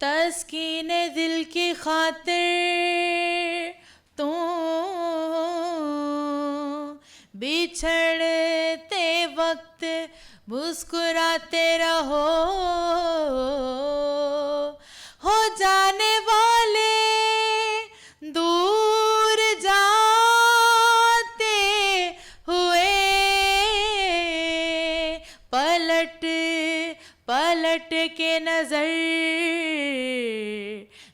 तस्कीने दिल की खातिर तू बिछड़ते वक्त मुस्कुराते रहो, हो जाने वाले दूर जाते हुए पलट पलट के नजर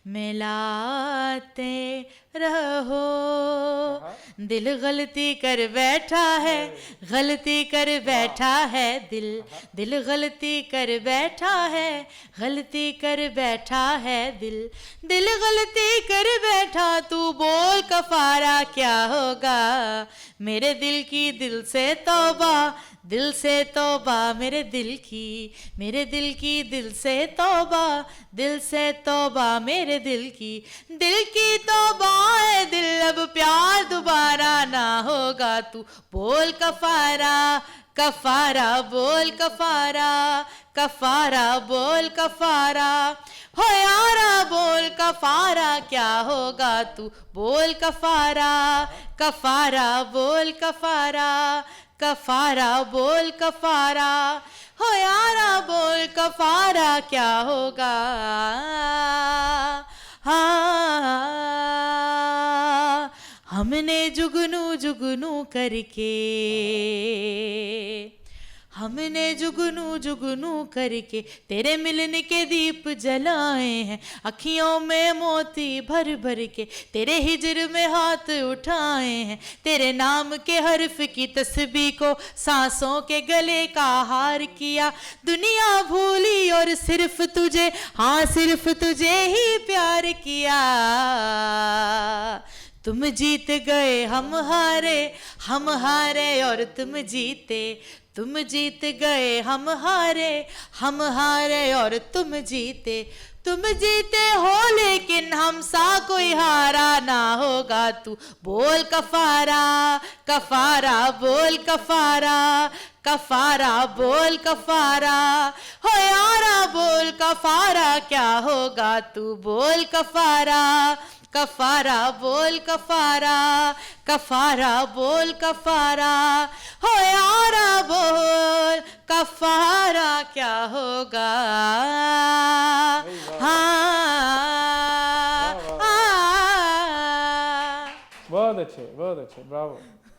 मिलाते रहो। दिल गलती कर बैठा है, गलती कर बैठा है दिल, दिल गलती कर बैठा है, गलती कर बैठा है दिल, दिल गलती कर बैठा। तू बोल कफारा क्या होगा, मेरे दिल की दिल से तौबा, दिल से तौबा मेरे दिल की, मेरे दिल की दिल से तौबा, दिल से तौबा मेरे दिल की तौबा है दिल, अब प्यार दोबारा ना होगा। तू बोल कफारा, कफारा बोल कफारा, कफारा बोल कफारा, हो यारा बोल कफारा क्या होगा। तू बोल कफारा, कफारा बोल कफारा, कफारा बोल कफारा, हो यारा बोल कफारा क्या होगा। हाँ, हमने जुगनू जुगनू करके, हमने जुगनू जुगनू करके तेरे मिलने के दीप जलाए हैं, अखियों में मोती भर भर के तेरे हिजर में हाथ उठाए हैं, तेरे नाम के हर्फ की तस्बीह को सांसों के गले का हार किया, दुनिया भूली और सिर्फ तुझे, हाँ सिर्फ तुझे ही प्यार किया। तुम जीत गए हम हारे और तुम जीते, तुम जीत गए हम हारे और तुम जीते, तुम जीते हो लेकिन हम सा कोई हारा ना होगा। तू बोल कफारा, कफारा बोल कफारा, कफारा बोल कफारा, हो यारा बोल कफारा क्या होगा। तू बोल कफारा, कफारा बोल कफारा, कफारा बोल कफारा, हो यारा बोल कफारा क्या होगा। बहुत अच्छे, ब्रावो।